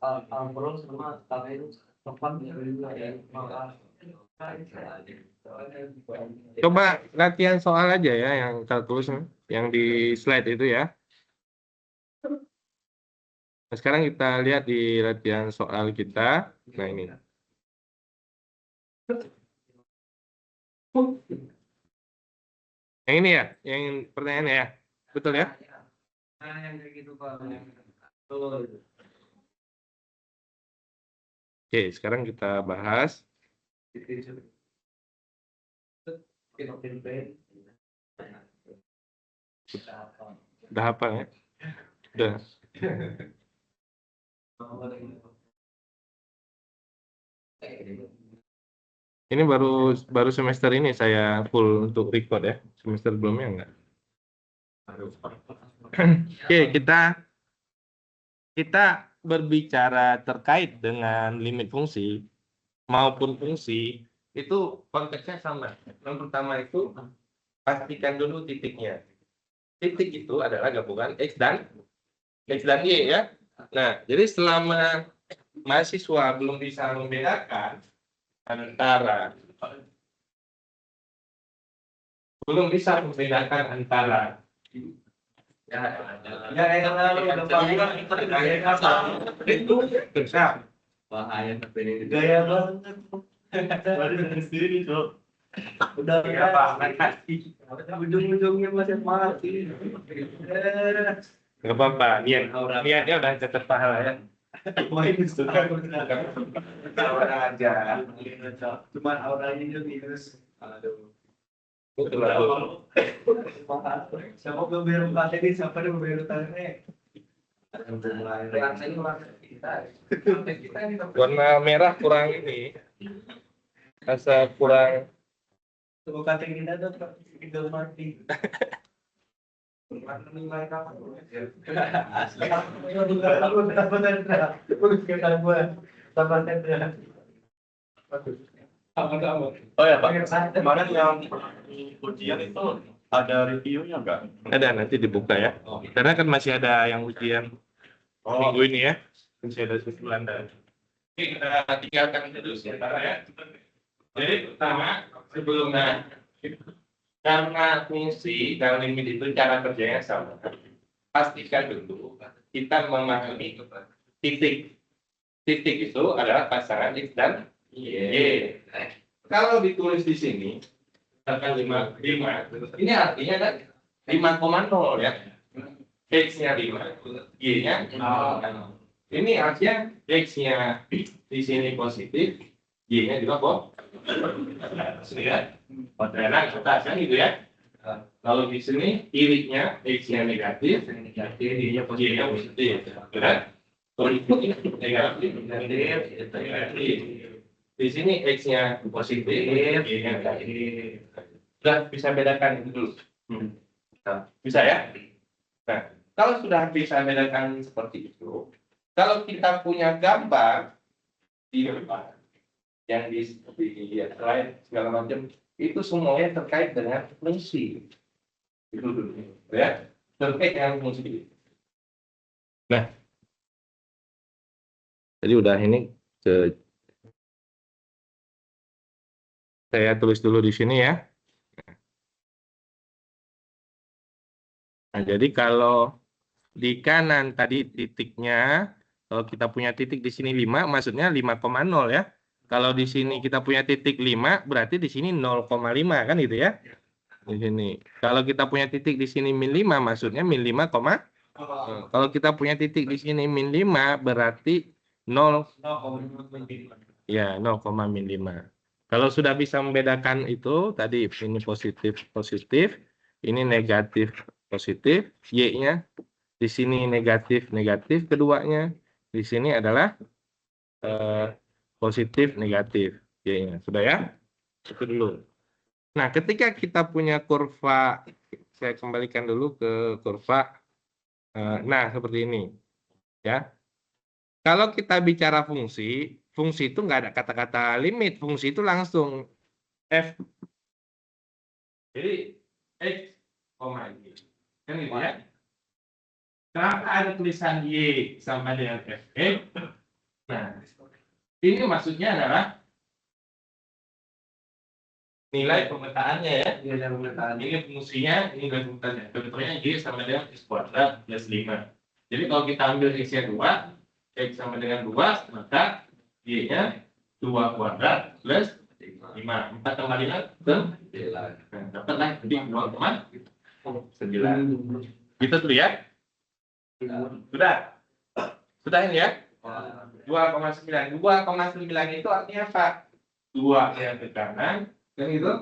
Algoritma sama KPU tepat ya. Coba latihan soal aja ya yang kalkulus yang di slide itu ya. Nah, sekarang kita lihat di latihan soal kita. Nah ini. Yang ini ya, yang pertanyaannya ya. Betul ya? Nah, yang kayak gitu Pak. Oke, sekarang kita bahas. Udah apa ya? Udah. Ini baru semester ini saya full untuk record ya. Semester sebelumnya enggak. Oke, kita berbicara terkait dengan limit fungsi maupun fungsi itu konteksnya sama. Yang pertama itu pastikan dulu titiknya. Titik itu adalah gabungan X dan Y ya. Nah, jadi selama mahasiswa belum bisa membedakan antara Bahaya tapi ini gaya banget. Baru dari sini Cok. Udah ujung-ujungnya masih mati. nggak apa-apa, niatnya udah catat pahala ya. Main sudah Tawaran aja. cuman auranya juga minus. Aduh. Betul betul. Siapa beberu materi, siapa yang beberu tangannya? Warna merah kurang ini, rasa kurang. Tunggu kata kita tuh tinggal mati. Asli. Oh ya Pak, kemarin yang ujian itu ada reviewnya nggak? Ada, nanti dibuka ya. Karena kan masih ada yang ujian minggu ini ya. Masih ada susulan dan. Oke, kita tinggalkan dulu sementara ya. Jadi pertama sebelumnya karena fungsi dan limit itu cara kerjanya sama. Pastikan dulu kita memahami titik. Titik itu adalah pasangan X dan Y. Kalau ditulis di sini misalkan 5, ini artinya kan 5,0 ya. X-nya 5, Y-nya 0. Ini artinya X-nya di sini positif, Y-nya juga positif ya. Nah, kan gitu ya. Kalau di sini kirinya X-nya negatif, Y-nya positif. Benar? Kalau itu negatif. Di sini X-nya positif, Y-nya negatif. Sudah bisa bedakan itu dulu. Bisa ya? Nah, kalau sudah bisa bedakan seperti itu, kalau kita punya gambar di depan yang seperti slide segala macam, itu semuanya terkait dengan fungsi. Itu dulu, ya. Terkait dengan fungsi. Nah, jadi udah ini saya tulis dulu di sini ya. Nah, jadi kalau di kanan tadi titiknya, kalau kita punya titik di sini 5, maksudnya 5,0 ya. Kalau di sini kita punya titik 5, berarti di sini 0,5 kan gitu ya. Di sini. Kalau kita punya titik di sini min 5, maksudnya min 5, kalau kita punya titik di sini min 5, berarti 0, ya 0,-5. Kalau sudah bisa membedakan itu, tadi ini positif, ini negatif, positif, Y-nya di sini negatif keduanya, di sini adalah positif negatif Y-nya. Sudah ya? Itu dulu. Nah, ketika kita punya kurva, saya kembalikan dulu ke kurva. Nah, seperti ini. Ya. Kalau kita bicara fungsi itu nggak ada kata-kata limit. Fungsi itu langsung F. Jadi, X, Y. Kan gitu ya? Kenapa ada tulisan Y sama dengan F? Ini maksudnya adalah nilai pemetaannya ya. Nilai pemetaan. Ini fungsinya, ini nilai pemetaannya. Contohnya G sama dengan X kuadrat plus 5. Jadi kalau kita ambil X-nya 2, X sama dengan 2, maka Y-nya 2 kuadrat plus 5. 4 tambah 5 ke 9. Nah, dapatlah jadi 2,9. Gitu dulu ya. Sudah? Sudah ini ya? 2,9. 2,9 itu artinya apa? 2 nya ke kanan, kan itu?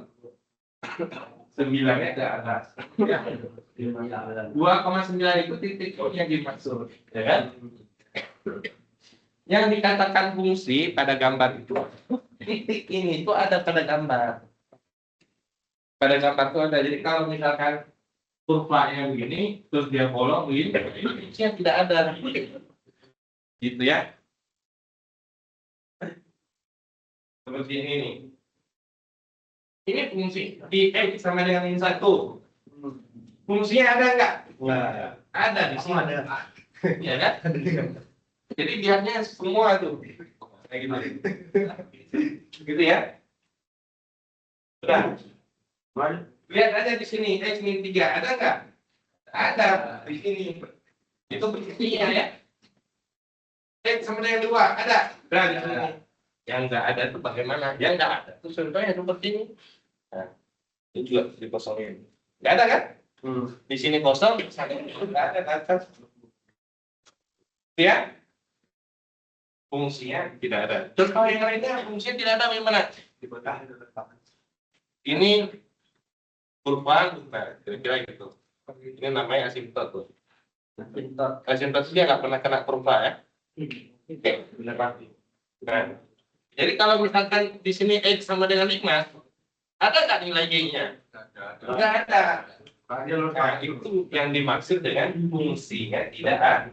9-nya ke atas. Ya. 2,9 itu titik yang dimaksud, ya kan? Yang dikatakan fungsi pada gambar itu, titik ini itu ada pada gambar. Pada gambar itu ada. Jadi kalau misalkan kurva yang begini, terus dia bolong begini, ini tidak ada. Gitu ya. Seperti ini nih. Ini fungsi di X sama dengan ini 1. Fungsinya ada nggak? Nah, Ada di sini. ada. Ya kan? Jadi lihatnya semua tuh. Kayak gitu. Gitu ya. Sudah. Lihat aja di sini, X min 3. Ada nggak? Ada di sini. Itu buktinya ya. X sama dengan 2. Ada? Nah, di sini. Yang nggak ada itu bagaimana? Yang nggak ada itu contohnya seperti ini. Nah, itu juga dikosongin. Nggak ada kan? Di sini kosong, di sana nggak ada ke atas. Ya? Fungsinya tidak ada. Terus kalau yang lainnya fungsinya tidak ada bagaimana? Ini kurva, nah, kira-kira gitu. Ini namanya asimtot tuh. Asimtot dia nggak pernah kena kurva ya. Oke, benar pasti. Nah, jadi kalau misalkan di sini X sama dengan 5, ada nggak nilai Y-nya? Nggak ada. Nah, itu yang dimaksud dengan fungsinya tidak ada.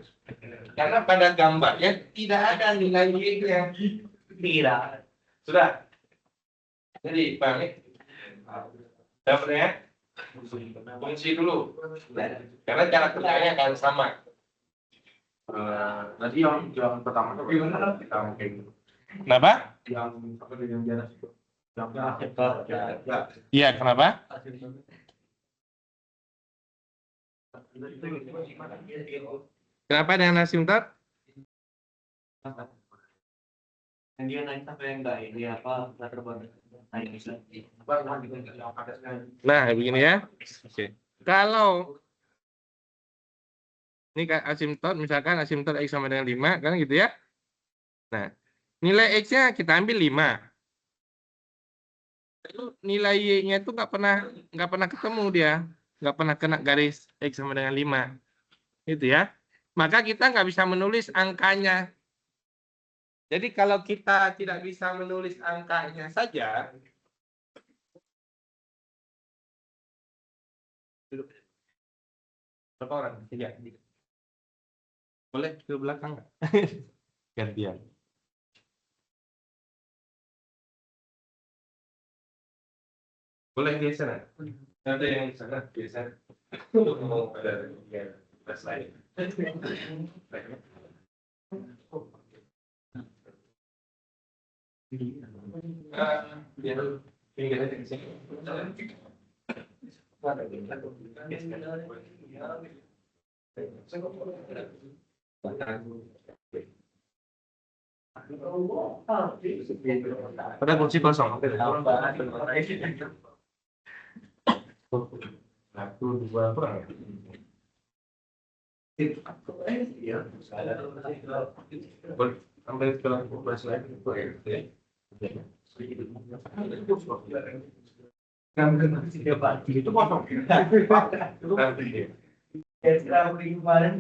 Karena pada gambarnya tidak ada nilai Y-nya. Tidak. Sudah? Jadi, Bang, dapat ya? Fungsi dulu. Karena cara kerjanya akan sama. Tadi yang pertama itu gimana? Kita mungkin Kenapa? yang apa yang di atas itu. Yang Iya, kenapa? Kenapa dengan asimtot? Yang dia naik sampai yang enggak ini apa? Enggak terbang. Naik bisa. Nah, begini ya. Oke. Kalau ini asimtot, misalkan asimtot X sama dengan 5, kan gitu ya. Nah, nilai X-nya kita ambil 5. Lalu nilai Y-nya itu nggak pernah ketemu dia. Nggak pernah kena garis X sama dengan 5. Gitu ya. Maka kita nggak bisa menulis angkanya. Jadi kalau kita tidak bisa menulis angkanya saja, berapa orang? 3. Boleh ke belakang nggak? Gantian. Boleh geser. Ada yang sana geser. Mau ada kelas lain. Biar pinggir aja di sini. Pada kursi kosong. 1, 2 kurang ya? Boleh ambil ke kelas lain. Itu kosong. Kemarin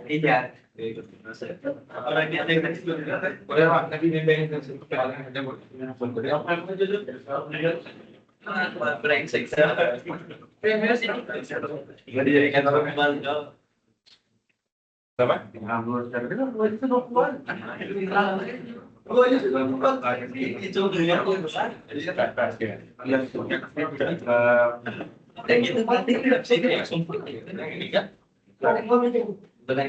iya. Orang dia ada Boleh Pak, tapi ini brengsek. Enggak dijadikan orang kembali. Berapa? Itu dunia besar. Yang itu penting sini langsung. Yang ini kan? Mas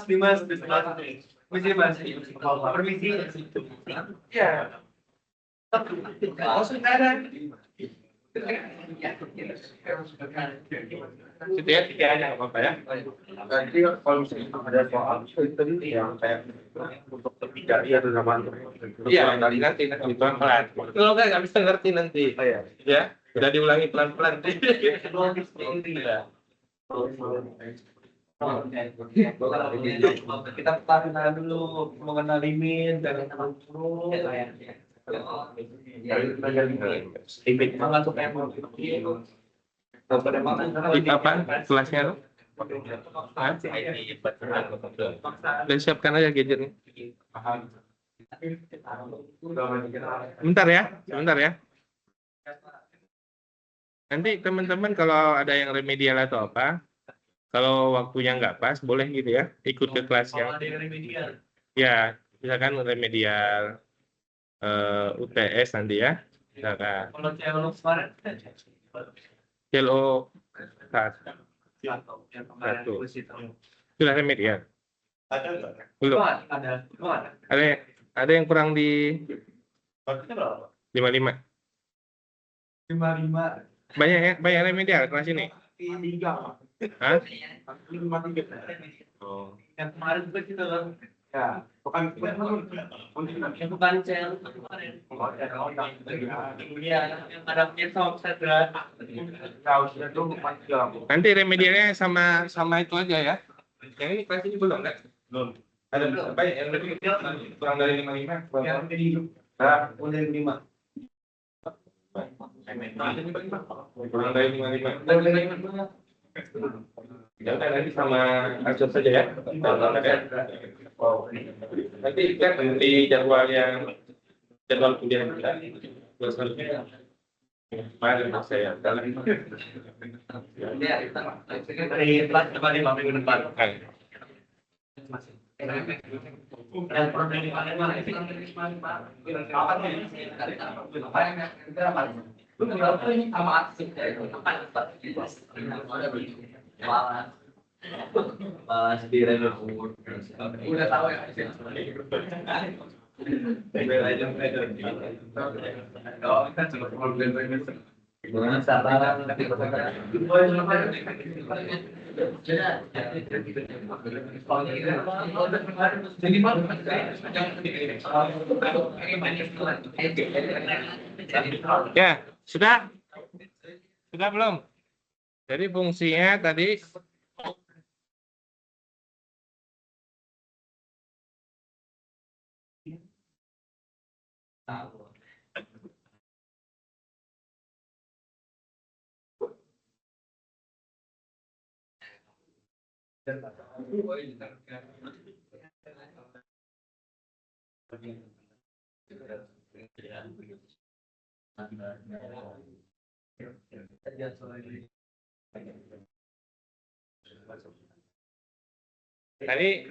Dimas, permisi Mas. Permisi. Ya. Oh, saudara. Situ ya, tiga aja nggak apa-apa ya. Nanti kalau misalnya ada soal itu yang kayak untuk terpidari atau zaman Iya, nanti pelan-pelan. Kalau nggak bisa ngerti nanti. oh ya. Ya, udah diulangi pelan-pelan. Kita kenal dulu mengenal limit dan dulu. Limit banget supaya mau Apa kelasnya lo? Dan siapkan aja gadgetnya. Bentar ya, sebentar ya. Nanti teman-teman kalau ada yang remedial atau apa, kalau waktunya nggak pas, boleh gitu ya, ikut ke kelas yang, ya, misalkan remedial UTS nanti ya, misalkan Kalau CLO kemarin, CLO satu. sudah remedial, Ada nggak? belum? Ada yang kurang di Waktunya berapa? 55. 55. Banyak remedial kelas ini. 3. Hah? 53. Oh. Yang kemarin juga kita kan, Ya, bukan yang bukan CLO kemarin. Iya, yang ada besok saya Kaosnya tuh 4 jam. Nanti remedialnya sama itu aja ya. Yang ini kelas ini belum kan? Belum. Ada banyak yang lebih kecil, kurang dari 55. Yang ini nah, udah 5. Kurang dari 55. Ya udah nanti sama Asus saja ya. Nanti kan di jadwal kuliah kita. Selanjutnya mari saya dalam. dari kelas depan 5 minggu depan. Yang problem di mana mana itu apa lu nggak tahu ini sama asik Mas di Redwood udah tahu ya Ya, sudah? Sudah belum? Jadi fungsinya tadi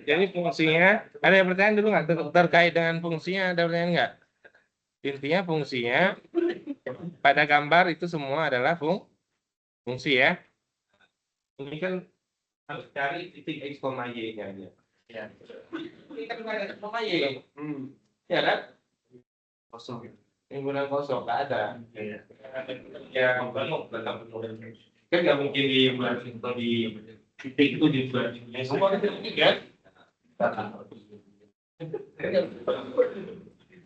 jadi fungsinya, ada yang pertanyaan dulu nggak terkait dengan fungsinya, ada pertanyaan nggak? Intinya fungsinya pada gambar itu semua adalah fungsi ya. Ini kan harus cari titik x, y-nya aja. ya Ini kan bukan x, y. Ya kan? Kosong. Timbunan kosong nggak ada. Iya. Ya, penuh tetap penuh. Kan nggak mungkin di bulan atau di titik itu di bulan ini. Semua itu mungkin kan?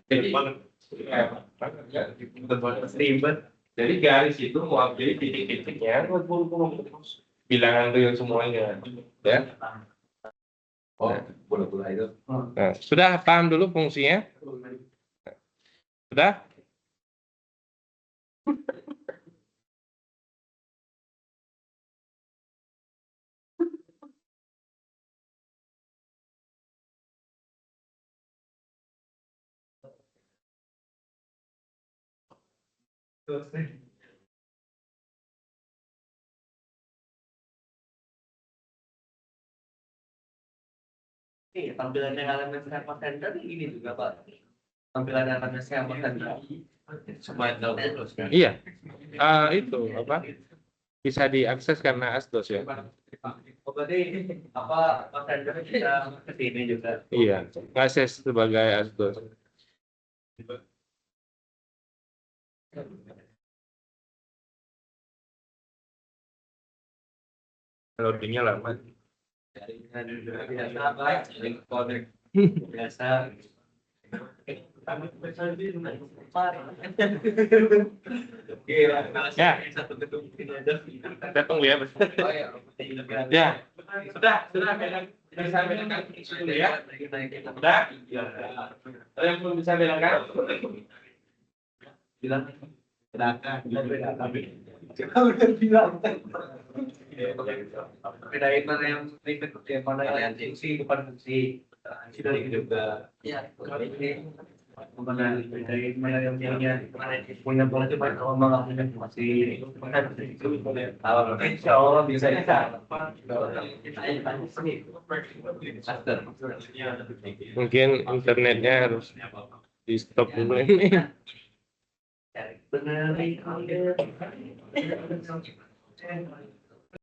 Jadi ribet. Jadi garis itu mewakili titik-titiknya. Bilangan real semuanya. Ya. Oh, bola-bola itu. Nah, sudah paham dulu fungsinya? Sudah? Tampilannya elemen sama tender ini juga Pak. Tampilan elemen sama tender. Semua terus kan. Iya. Itu apa? Bisa diakses karena asdos ya. Oh, berarti apa tender bisa ke sini juga. Iya, akses sebagai asdos. Loadingnya lama. Jaringan biasa Pak, jaring connect biasa. Ya. Satu gedung ini aja. Kita tunggu ya. Oh ya, Ya. Sudah bisa bedakan dulu ya. Sudah. Ada yang belum bisa bedakan? Bilang bedain mana yang ribet, mana yang fungsi bukan fungsi. Sudah juga. Ya, mana bedain mana yang punya berarti banyak orang punya fungsi. Insya Allah bisa. Mungkin internetnya harus di stop dulu ini. Benar.